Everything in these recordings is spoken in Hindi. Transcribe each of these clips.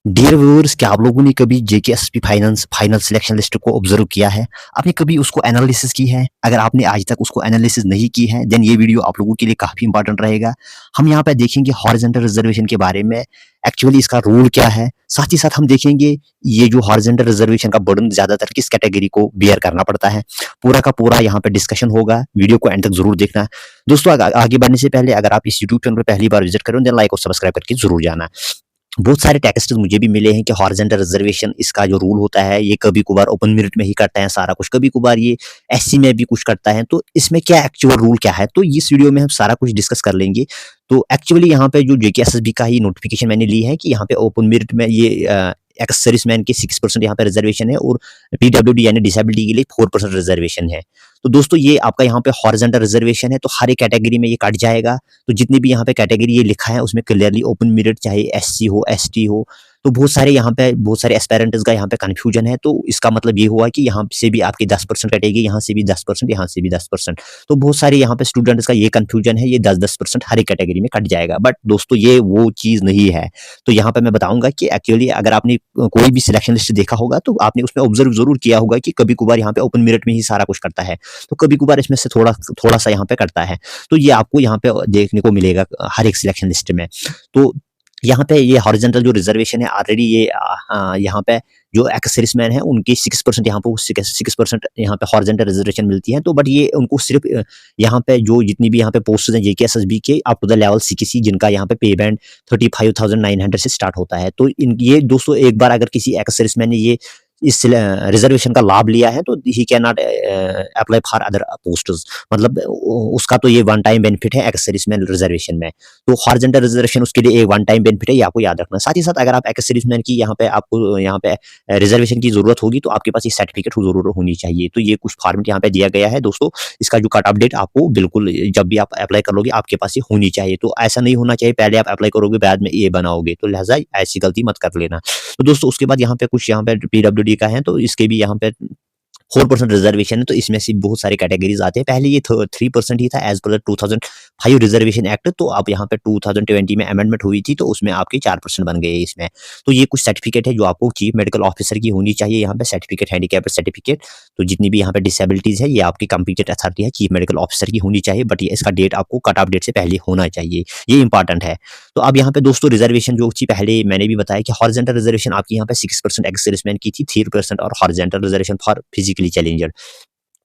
डियर व्यूअर्स, क्या आप लोगों ने कभी JKSSB finance final selection list को ऑब्जर्व किया है? आपने कभी उसको एनालिसिस की है? अगर आपने आज तक उसको एनालिसिस नहीं की है, देन ये वीडियो आप लोगों के लिए काफ़ी इंपॉर्टेंट रहेगा। हम यहाँ पे देखेंगे हॉरिजॉन्टल रिजर्वेशन के बारे में, एक्चुअली इसका रूल क्या है? साथ ही साथ हम देखेंगे ये जो हॉरिजॉन्टल रिजर्वेशन का बर्डन ज़्यादातर किस कैटेगरी को बियर करना पड़ता है। पूरा का पूरा यहाँ पे डिस्कशन होगा, वीडियो को एंड तक ज़रूर देखना। दोस्तों, आगे बढ़ने से पहले अगर आप इस यूट्यूब चैनल पे पहली बार विजिट करें, देन लाइक और सब्सक्राइब करके ज़रूर जाना। बहुत सारे टेक्स्ट मुझे भी मिले हैं कि हॉरिजॉन्टल रिजर्वेशन इसका जो रूल होता है ये कभी-कभार ओपन मेरिट में ही करते हैं सारा कुछ, कभी-कभार ये एससी में भी कुछ करता है। तो इसमें क्या एक्चुअल रूल क्या है? तो इस वीडियो में हम सारा कुछ डिस्कस कर लेंगे। तो एक्चुअली यहाँ पे जो जेकेएसएसबी का ही नोटिफिकेशन मैंने ली है कि यहाँ पे ओपन मेरिट में ये एक्स सर्विसमैन के 6% यहाँ पे रिजर्वेशन है और पीडब्ल्यूडी यानी डिसेबिलिटी के लिए 4% रिजर्वेशन है। तो दोस्तों, ये आपका यहाँ पे हॉरिजॉन्टल रिजर्वेशन है, तो हर एक कैटेगरी में ये कट जाएगा। तो जितनी भी यहाँ पे कैटेगरी ये लिखा है उसमें क्लियरली ओपन मेरिट चाहे एससी हो, एसटी हो, तो बहुत सारे यहाँ पे बहुत सारे एस्पायरेंट्स का यहाँ पे कन्फ्यूजन है। तो इसका मतलब ये हुआ कि यहाँ से भी आपकी 10% कटेगी, यहाँ से भी 10%, यहाँ से भी 10%। तो बहुत सारे यहाँ पे स्टूडेंट्स का ये कन्फ्यूजन है, ये 10-10% हर एक कैटेगरी में कट जाएगा। बट दोस्तों, ये वो चीज़ नहीं है। तो यहाँ पे मैं बताऊंगा कि एक्चुअली अगर आपने कोई भी सिलेक्शन लिस्ट देखा होगा तो आपने उसमें ऑब्जर्व जरूर किया होगा कि कभी कभार यहाँ पे ओपन मेरिट में ही सारा कुछ करता है, तो कभी कभार इसमें से थोड़ा थोड़ा सा यहाँ पे करता है। तो ये आपको यहाँ पे देखने को मिलेगा हर एक सिलेक्शन लिस्ट में। तो यहाँ पे ये हॉरिजॉन्टल जो रिजर्वेशन है ऑलरेडी ये यहाँ पे जो एक्स सर्विसमैन है उनकी 6% यहाँ पे 6% यहाँ पे हॉरिजॉन्टल रिजर्वेशन मिलती है। तो बट ये उनको सिर्फ यहाँ पे जो जितनी भी यहाँ पे पोस्ट हैं जेकेएसएसबी के अप टू द लेवल सीकेसी, जिनका यहाँ पे पे बैंड 35,900 से स्टार्ट होता है। तो इन ये दोस्तों, एक बार अगर किसी एक्स सर्विसमैन ने ये इस रिजर्वेशन का लाभ लिया है तो he can not apply for other posts. मतलब उसका तो ये वन टाइम बेनिफिट है एक्स सर्विसमैन रिजर्वेशन में। तो हॉरिजॉन्टल रिजर्वेशन उसके लिए एक वन टाइम बेनिफिट है, ये आपको याद रखना। साथ ही साथ अगर आप एक्स सर्विसमैन की यहाँ पे आपको यहाँ पे रिजर्वेशन की जरूरत होगी तो आपके पास ये सर्टिफिकेट जरूर होनी चाहिए। तो ये कुछ फॉर्मेट यहाँ पे दिया गया है दोस्तों। इसका जो कट अपडेट आपको बिल्कुल जब भी आप अप्लाई करोगे आपके पास ये होनी चाहिए। तो ऐसा नहीं होना चाहिए पहले आप अप्लाई करोगे बाद में ये बनाओगे, तो लिहाजा ऐसी गलती मत कर लेना। तो दोस्तों, उसके बाद यहाँ पे कुछ यहाँ पे पीडब्ल्यूडी का है, तो इसके भी यहाँ पे 4% रिजर्वेशन है। तो इसमें से बहुत सारे कैटेगरीज आते हैं। पहले ये 3% ही था एज पर 2005 रिजर्वेशन एक्ट। तो अब यहाँ पे 2020 में अमेंडमेंट हुई थी तो उसमें आपके 4% बन गए इसमें। तो ये कुछ सर्टिफिकेट है जो आपको चीफ मेडिकल ऑफिसर की होनी चाहिए, यहाँ पे सर्टिफिकेट, हैंडीकैप सर्टिफिकेट। तो जितनी भी यहाँ पे डिसेबिलिटीज है ये आपकी कंपीटेंट अथॉरिटी है चीफ मेडिकल ऑफिसर की होनी चाहिए, बट ये इसका डेट आपको कट ऑफ डेट से पहले होना चाहिए, ये इंपॉर्टेंट है। तो अब यहाँ पे दोस्तों रिजर्वेशन जो थी, पहले मैंने भी बताया कि हॉरिजॉन्टल रिजर्वेशन आपकी यहाँ पे 6% एक्स सर्विसमैन की थी, 3% और horizontal reservation for physically challenger.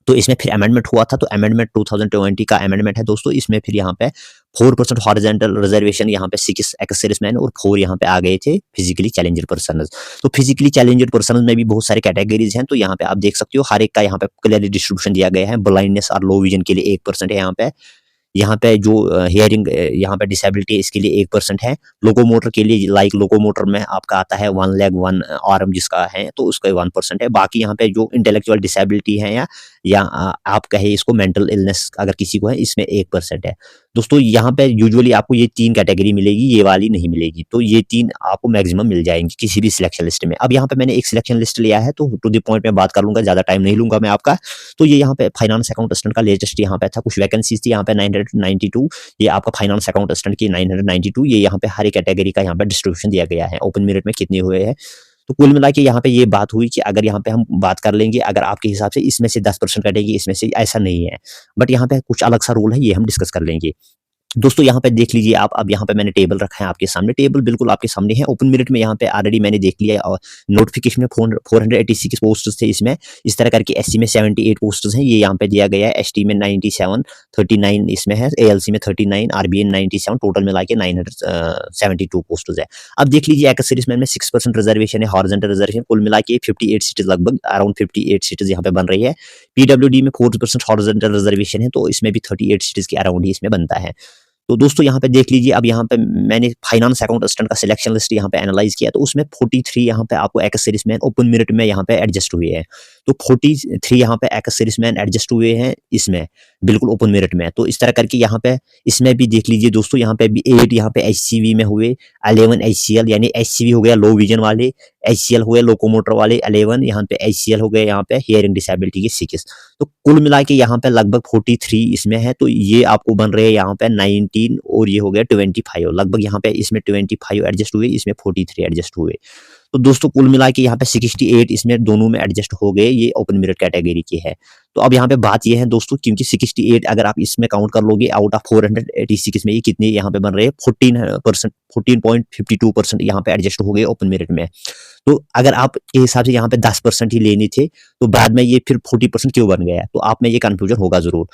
तो इसमें फिर अमेंडमेंट हुआ था, तो अमेंडमेंट 2020 का अमेंडमेंट है दोस्तों। इसमें फिर यहाँ पे 4% हॉरिजॉन्टल रिजर्वेशन, यहाँ पे 6 एक्स सर्विसमैन और 4 यहाँ पे आ गए थे फिजिकली चैलेंजर पर्सन। तो फिजिकली चैलेंजर पर्सन में भी बहुत सारे कैटेगरीज हैं। तो यहाँ पे आप देख सकते हो हर एक का यहाँ पे क्लियरली डिस्ट्रीब्यूशन दिया गया है। ब्लाइंडनेस और लो विजन के लिए 1% है यहाँ पे जो हियरिंग यहाँ पे डिसेबिलिटी इसके लिए 1% है। लोकोमोटर के लिए लाइक लोकोमोटर में आपका आता है 1 लेग 1 आर्म जिसका है तो उसका 1% है। बाकी यहाँ पे जो इंटेलेक्चुअल डिसेबिलिटी है या आप कहे इसको मेंटल इलनेस अगर किसी को है, इसमें 1% है। दोस्तों, यहाँ पे यूजुअली आपको ये 3 कैटेगरी मिलेगी, ये वाली नहीं मिलेगी। तो ये 3 आपको मैक्सिमम मिल जाएंगी किसी भी सिलेक्शन लिस्ट में। अब यहाँ पे मैंने एक सिलेक्शन लिस्ट लिया है तो टू द पॉइंट में बात कर लूंगा, ज्यादा टाइम नहीं लूंगा मैं आपका। तो ये यहाँ पे फाइनेंस अकाउंट असिस्टेंट का लेटेस्ट यहाँ पे था, कुछ वैकेंसीज थी यहाँ पे 992। ये आपका फाइनेंस अकाउंट असिस्टेंट की 992, ये यहाँ पे हर एक कैटेगरी का यहाँ पे डिस्ट्रीब्यूशन दिया गया है, ओपन मेरिट में कितने हुए हैं। तो कुल मिला के यहाँ पे ये बात हुई कि अगर यहाँ पे हम बात कर लेंगे, अगर आपके हिसाब से इसमें से 10% कटेगी, इसमें से, ऐसा नहीं है। बट यहाँ पे कुछ अलग सा रूल है, ये हम डिस्कस कर लेंगे। दोस्तों, यहाँ पे देख लीजिए आप, अब यहाँ पे मैंने टेबल रखा है आपके सामने, टेबल बिल्कुल आपके सामने है। ओपन मेरिट में यहाँ पे ऑलरेडी मैंने देख लिया और नोटिफिकेशन में 486 पोस्ट्स थे इसमें। इस तरह करके एससी में 78 पोस्ट्स हैं, ये यहाँ पे दिया गया है। एसटी में 97, 39 इसमें है, एएलसी में 39, आरबीएन 97, टोटल मिला के 972 पोस्ट्स है। अब देख लीजिए एक्स सर्विसमैन में 6% रिजर्वेशन है, हॉरिजॉन्टल रिजर्वेशन कुल मिला के 58 सीटें, लगभग अराउंड 58 सीटें यहाँ पे बन रही है। पीडब्ल्यूडी में 4% हॉरिजॉन्टल रिजर्वेशन है, तो इसमें भी 38 सीटें के अराउंड ही इसमें बनता है। तो दोस्तों, यहाँ पे देख लीजिए, अब यहाँ पे मैंने फाइनेंस अकाउंट असिस्टेंट का सिलेक्शन लिस्ट यहाँ पे एनालाइज किया, तो उसमें 43 यहाँ पे आपको एक्स सर्विसमैन ओपन मेरिट में यहाँ पे एडजस्ट हुए हैं। तो 43 यहाँ पे एक्स सर्विसमैन एडजस्ट हुए हैं इसमें, बिल्कुल ओपन मेरिट में। तो इस तरह करके यहाँ पे इसमें भी देख लीजिए दोस्तों, यहाँ पे भी 8 यहाँ पे एचसीवी में हुए, 11 एचसीएल, यानी एचसीवी हो गया लो विजन वाले, एचसीएल हो गए लोकोमोटर वाले 11, यहाँ पे एचसीएल हो गए यहाँ पे हियरिंग डिसेबिलिटी के 6। तो कुल मिला के यहाँ पे लगभग 43 इसमें है, तो ये आपको बन रहे हैं यहाँ पे 19 और ये हो गया 25, लगभग यहाँ पे इसमें 25 एडजस्ट हुए, इसमें 43 एडजस्ट हुए। तो दोस्तों कुल मिला के यहाँ पे 68 इसमें दोनों में एडजस्ट हो गए, ये ओपन मेरिट कैटेगरी की है। तो अब यहाँ पे बात ये है दोस्तों, क्योंकि 68 अगर आप इसमें काउंट कर लोगे आउट ऑफ 486 में, ये कितने यहाँ पे बन रहे हैं 14%, 14.52% यहाँ पे एडजस्ट हो गए ओपन मेरिट में। तो अगर आप के हिसाब से यहाँ पे 10% ही लेने थे, तो बाद में ये फिर 40% क्यों बन गया, तो आप में ये कंफ्यूजन होगा जरूर।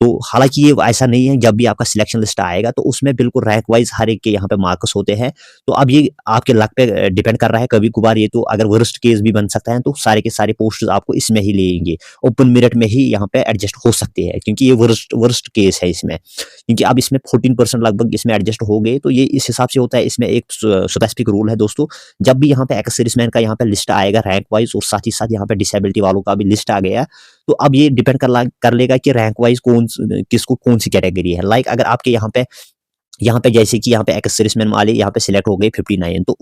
तो हालांकि ये ऐसा नहीं है, जब भी आपका सिलेक्शन लिस्ट आएगा तो उसमें बिल्कुल रैंक वाइज हर एक के यहाँ पे मार्क्स होते हैं। तो अब ये आपके लक पे डिपेंड कर रहा है, कभी कभार ये तो अगर वर्स्ट केस भी बन सकता है, तो सारे के सारे पोस्ट आपको इसमें ही लेंगे, ओपन मेरिट में ही यहाँ पे एडजस्ट हो सकते हैं, क्योंकि ये वर्स्ट केस है इसमें, क्योंकि अब इसमें 14% लगभग इसमें एडजस्ट हो गए। तो ये इस हिसाब से होता है, इसमें एक स्पेसिफिक रूल है दोस्तों, जब भी यहाँ पे एक्स सर्विसमैन का यहाँ पे लिस्ट आएगा रैंक वाइज, और साथ ही साथ यहाँ पे डिसेबिलिटी वालों का भी लिस्ट आ गया, तो अब ये डिपेंड कर लेगा कि रैंक वाइज किसको कौन सी कैटेगरी है। लाइक अगर आपके यहाँ पे जैसे कि यहाँ पे एक्स सर्विसमैन वाले यहाँ पे सिलेक्ट हो गए 59, तो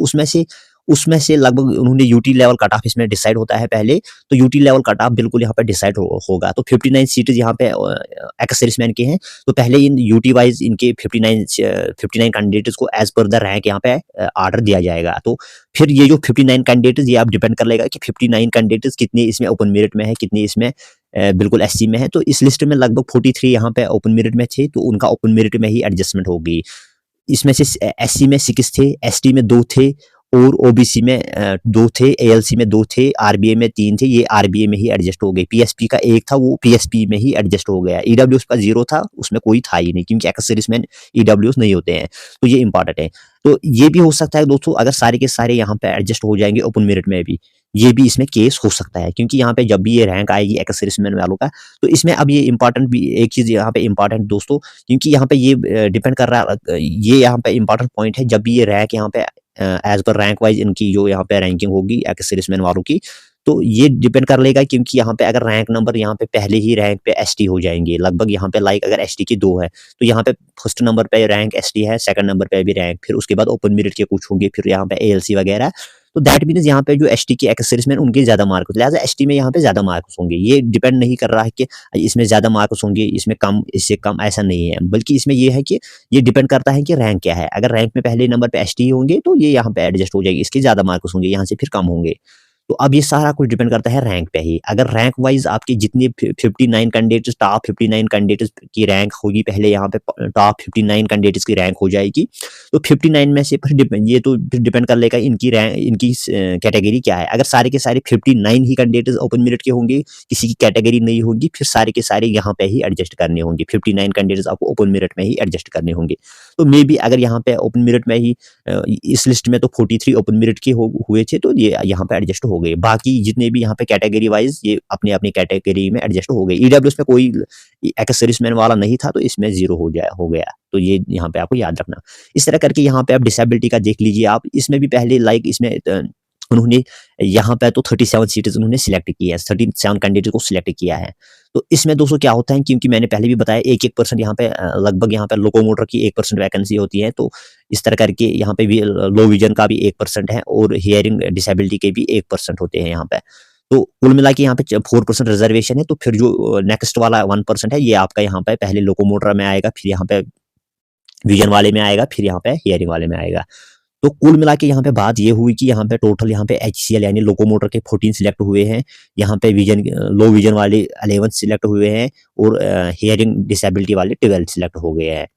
उसमें से लगभग उन्होंने यूटी लेवल कट ऑफ इसमें डिसाइड होता है पहले, तो यूटी लेवल कट ऑफ बिल्कुल यहाँ पे डिसाइड होगा। तो 59 सीटें यहाँ पे एक्स सर्विसमैन के हैं, तो पहले इन यूटी वाइज इनके 59 कैंडिडेट्स को एज पर द रैंक यहाँ पे ऑर्डर दिया जाएगा। तो फिर ये जो 59 कैंडिडेट्स, ये आप डिपेंड कर लेगा कि 59 कैंडिडेट्स कितने इसमें ओपन मेरिट में है, कितने इसमें बिल्कुल एससी में है। तो इस लिस्ट में लगभग 43 यहाँ पे ओपन मेरिट में थे, तो उनका ओपन मेरिट में ही एडजस्टमेंट होगी। इसमें से एससी में 6 थे, एसटी में 2 थे, और ओबीसी में 2 थे, एएलसी में 2 थे, आरबीए में 3 थे, ये आरबीए में ही एडजस्ट हो गए। पीएसपी का 1 था, वो पीएसपी में ही एडजस्ट हो गया। ईडब्ल्यूएस का 0 था, उसमें कोई था ही नहीं, क्योंकि एक्स सर्विसमैन ईडब्ल्यूएस नहीं होते हैं, तो ये इंपॉर्टेंट है। तो ये भी हो सकता है दोस्तों, अगर सारे के सारे यहाँ पे एडजस्ट हो जाएंगे ओपन मेरिट में भी, ये भी इसमें केस हो सकता है, क्योंकि यहाँ पे जब भी ये रैंक आएगी एक्स सर्विसमैन वालों का, तो इसमें अब ये इंपॉर्टेंट भी एक चीज यहाँ पे इंपॉर्टेंट दोस्तों, क्योंकि यहाँ पे ये डिपेंड कर रहा है, ये यहाँ पे इंपॉर्टेंट पॉइंट है, जब भी ये रैंक यहाँ पे एज पर रैंक वाइज इनकी जो यहाँ पे रैंकिंग होगी एक्स सर्विसमैन वालों की, तो ये डिपेंड कर लेगा, क्योंकि यहाँ पे अगर रैंक नंबर यहाँ पे पहले ही रैंक पे एसटी हो जाएंगे लगभग, यहाँ पे लाइक अगर एसटी की 2 है, तो यहाँ पे फर्स्ट नंबर पे रैंक एसटी है, सेकंड नंबर पे भी रैंक, फिर उसके बाद ओपन मेरिट के कुछ होंगे, फिर यहाँ पे एएलसी वगैरह। तो दैट मीन्स यहाँ पे जो एसटी की एक्स सर्विसमैन उनके ज्यादा मार्क्स, लिहाजा एसटी में यहाँ पे ज्यादा मार्क्स होंगे। ये डिपेंड नहीं कर रहा है कि इसमें ज्यादा मार्क्स होंगे, इसमें कम, इससे कम, ऐसा नहीं है, बल्कि इसमें ये है कि ये डिपेंड करता है कि रैंक क्या है। अगर रैंक में पहले नंबर पे एसटी होंगे, तो ये यहाँ पे एडजस्ट हो जाएगी, इसके ज्यादा मार्क्स होंगे, यहाँ से फिर कम होंगे। तो अब ये सारा कुछ डिपेंड करता है रैंक पे ही। अगर रैंक वाइज आपके जितने 59 कैंडिडेट्स, टॉप 59 कैंडिडेट्स की रैंक होगी, पहले यहाँ पे टॉप 59 कैंडिडेट्स की रैंक हो जाएगी, तो 59 में से फिर ये तो फिर डिपेंड कर लेगा इनकी रैंक, इनकी कैटेगरी क्या है। अगर सारे के सारे 59 ही कैंडिडेट्स ओपन मेरिट के होंगे, किसी की कैटेगरी नहीं होगी, फिर सारे के सारे यहाँ पे ही एडजस्ट करने होंगे, 59 कैंडिडेट्स आपको ओपन मेरिट में ही एडजस्ट करने होंगे। तो मे बी अगर यहाँ पे ओपन मेरिट में ही इस लिस्ट में तो 43 ओपन मेरिट के हुए थे, तो ये यहाँ पे एडजस्ट हो गए। बाकी जितने भी यहाँ पे कैटेगरी वाइज ये अपने अपनी कैटेगरी में एडजस्ट हो गए। ईडब्ल्यूएस में कोई एक्स सर्विसमैन वाला नहीं था, तो इसमें 0 हो गया। तो ये यहाँ पे आपको याद रखना। इस तरह करके यहाँ पे आप डिसेबिलिटी का देख लीजिए आप, इसमें भी पहले लाइक इसमें उन्होंने यहाँ पे तो 37 सीटें उन्होंने सिलेक्ट की है, 37 कैंडिडेट को सिलेक्ट किया है। तो इसमें दोस्तों क्या होता है, क्योंकि मैंने पहले भी बताया 1% यहाँ पे लगभग यहाँ पे लोकोमोटर की 1% वैकेंसी होती है, तो इस तरह करके यहाँ पे भी लो विजन का भी 1% है, और हियरिंग डिसेबिलिटी के भी 1% होते हैं यहाँ पे। तो कुल मिला के यहाँ पे 4% रिजर्वेशन है। तो फिर जो नेक्स्ट वाला 1% है, ये आपका यहाँ पे पहले लोकोमोटर में आएगा, फिर यहाँ पे विजन वाले में आएगा, फिर यहाँ पे हियरिंग वाले में आएगा। तो कुल मिला के यहाँ पे बात ये हुई कि यहाँ पे टोटल यहाँ पे एचसीएल यानी लोकोमोटर के 14 सिलेक्ट हुए हैं, यहाँ पे विजन लो विजन वाले 11 सिलेक्ट हुए हैं, और हियरिंग डिसेबिलिटी वाले 12 सिलेक्ट हो गए हैं।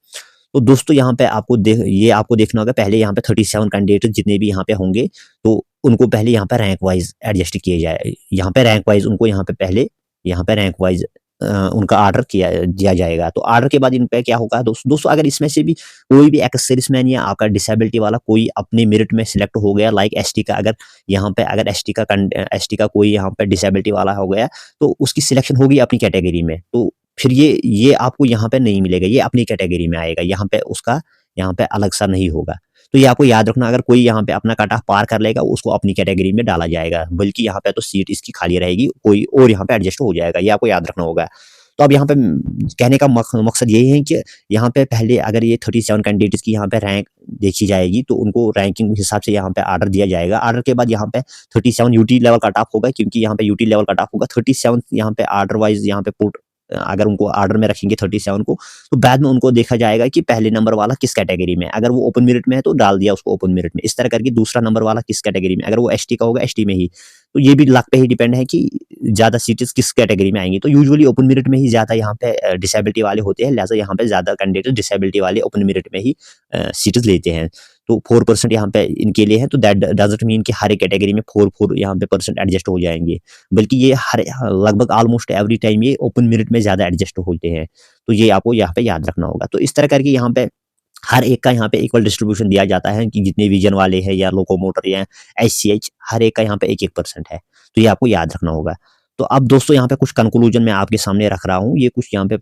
तो दोस्तों यहाँ पे आपको देखना होगा, पहले यहाँ पे 37 कैंडिडेट जितने भी यहाँ पे होंगे, तो उनको पहले यहाँ पे रैंक वाइज एडजस्ट किए जाए, यहाँ पे रैंक वाइज उनको यहाँ पे पहले यहाँ पे रैंक वाइज उनका ऑर्डर दिया जाएगा। तो ऑर्डर के बाद इन पे क्या होगा दोस्तों, अगर इसमें से भी कोई भी एक्स सर्विसमैन या आपका डिसेबिलिटी वाला कोई अपने मेरिट में सिलेक्ट हो गया, लाइक एसटी का, अगर यहाँ पे अगर एसटी का कोई यहाँ पे डिसेबिलिटी वाला हो गया, तो उसकी सिलेक्शन होगी अपनी कैटेगरी में, तो फिर ये आपको यहाँ पे नहीं मिलेगा, ये अपनी कैटेगरी में आएगा, यहाँ पे उसका यहाँ पे अलग सा नहीं होगा। तो ये आपको याद रखना, अगर कोई यहाँ पे अपना कट ऑफ पार कर लेगा उसको अपनी कैटेगरी में डाला जाएगा, बल्कि यहाँ पे तो सीट इसकी खाली रहेगी, कोई और यहाँ पे एडजस्ट हो जाएगा, ये आपको याद रखना होगा। तो अब यहाँ पे कहने का मकसद यही है कि यहाँ पे पहले अगर ये 37 कैंडिडेट्स की यहाँ पे रैंक देखी जाएगी तो उनको रैंकिंग हिसाब से यहाँ पे ऑर्डर दिया जाएगा। ऑर्डर के बाद यहाँ पे 37 यूटी लेवल कट ऑफ होगा, क्योंकि यहाँ पे यूटी लेवल कट ऑफ होगा 37 यहाँ पे ऑर्डर वाइज यहाँ पे पुट, अगर उनको ऑर्डर में रखेंगे 37 को, तो बाद में उनको देखा जाएगा कि पहले नंबर वाला किस कैटेगरी में, अगर वो ओपन मेरिट में है तो डाल दिया उसको ओपन मेरिट में, इस तरह करके दूसरा नंबर वाला किस कैटेगरी में, अगर वो एसटी का होगा एसटी में ही। तो ये भी लक पे ही डिपेंड है कि ज़्यादा सीट्स किस कैटेगरी में आएंगी। तो यूजुअली ओपन मेरिट में ही ज़्यादा यहाँ पे डिसेबिलिटी वाले होते हैं, लिहाजा यहाँ पे ज़्यादा कैंडिडेट डिसेबिलिटी वाले ओपन मेरिट में ही सीट्स लेते हैं। तो 4% यहाँ पे इनके लिए है, तो दैट डजंट मीन कि हर एक कैटेगरी में 4 यहाँ पे परसेंट एडजस्ट हो जाएंगे, बल्कि ये हर लगभग ऑलमोस्ट एवरी टाइम ये ओपन मेरिट में ज़्यादा एडजस्ट होते हैं। तो ये आपको यहाँ पे याद रखना होगा। तो इस तरह करके यहाँ पे हर एक का यहाँ पे इक्वल डिस्ट्रीब्यूशन दिया जाता है कि जितने विजन वाले हैं या लोकोमोटर या एचसीएच, हर एक का यहाँ पे 1-1% है। तो ये आपको याद रखना होगा। तो अब दोस्तों यहाँ पे कुछ कंक्लूजन मैं आपके सामने रख रहा हूँ, ये कुछ यहाँ पे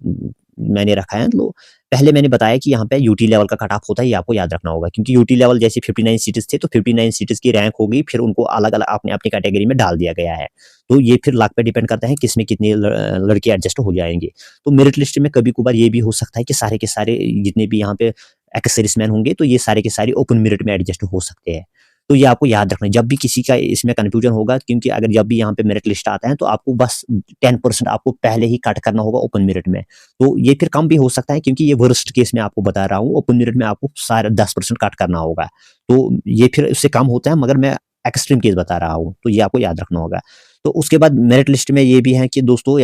मैंने रखा है। तो पहले मैंने बताया कि यहाँ पे यूटी लेवल का कट ऑफ होता है, ये आपको याद रखना होगा, क्योंकि यूटी लेवल जैसे 59 सीट्स थे तो 59 सीट्स की रैंक होगी, फिर उनको अलग अलग अपने अपनी कैटेगरी में डाल दिया गया है। तो ये फिर लक पे डिपेंड करता है किसमें कितने लड़के एडजस्ट हो जाएंगे। तो मेरिट लिस्ट में कभी कभार ये भी हो सकता है कि सारे के सारे जितने भी यहाँ पे एक्स सर्विसमैन होंगे तो ये सारे के सारे ओपन मेरिट में एडजस्ट हो सकते हैं। तो ये आपको याद रखना है जब भी किसी का इसमें कंफ्यूजन होगा, क्योंकि अगर जब भी यहाँ पे मेरिट लिस्ट आता है तो आपको बस 10% आपको पहले ही कट करना होगा ओपन मेरिट में। तो ये फिर कम भी हो सकता है, क्योंकि ये वर्स्ट केस में आपको बता रहा हूँ, ओपन मेरिट में आपको सारे 10% कट करना होगा। तो ये फिर उससे कम होता है, मगर मैं एक्सट्रीम केस बता रहा हूँ, तो ये आपको याद रखना होगा। तो उसके बाद मेरिट लिस्ट में ये भी है कि दोस्तों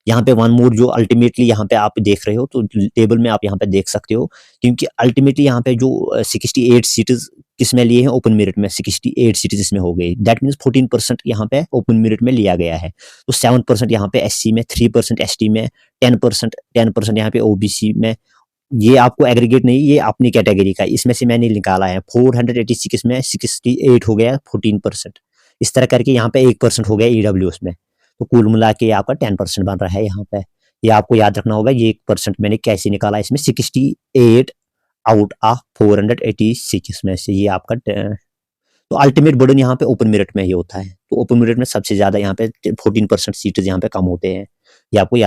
यहाँ पे वन मोर जो अल्टीमेटली यहाँ पे आप देख रहे हो, तो टेबल में आप यहाँ पे देख सकते हो, क्योंकि अल्टीमेटली यहाँ पे जो 68 सीट्स किसमें लिए हैं ओपन मेरिट में, 68 सीट्स इसमें हो गई, दैट मीन्स 14% यहाँ पे ओपन मेरिट में लिया गया है। तो 7% यहाँ पे एससी में, 3% एसटी में, 10% यहाँ पे ओबीसी में। ये आपको एग्रीगेट नहीं, ये अपनी कैटेगरी का, इसमें से मैंने निकाला है। 486 में 68 हो गया 14%, इस तरह करके यहाँ पे 1% हो गया ईडब्ल्यूएस में। तो कुल मिला के आपका 10% बन रहा है यहाँ पे। ये आपको याद रखना होगा, ये 1% मैंने कैसे निकाला, इसमें 68 आउट ऑफ 486 में से ये आपका तो अल्टीमेट बर्डन यहाँ पे ओपन मेरिट में ही होता है। तो ओपन मेरिट में सबसे ज्यादा यहाँ पे 14% सीट्स यहाँ पे कम होते हैं, ये आपको याद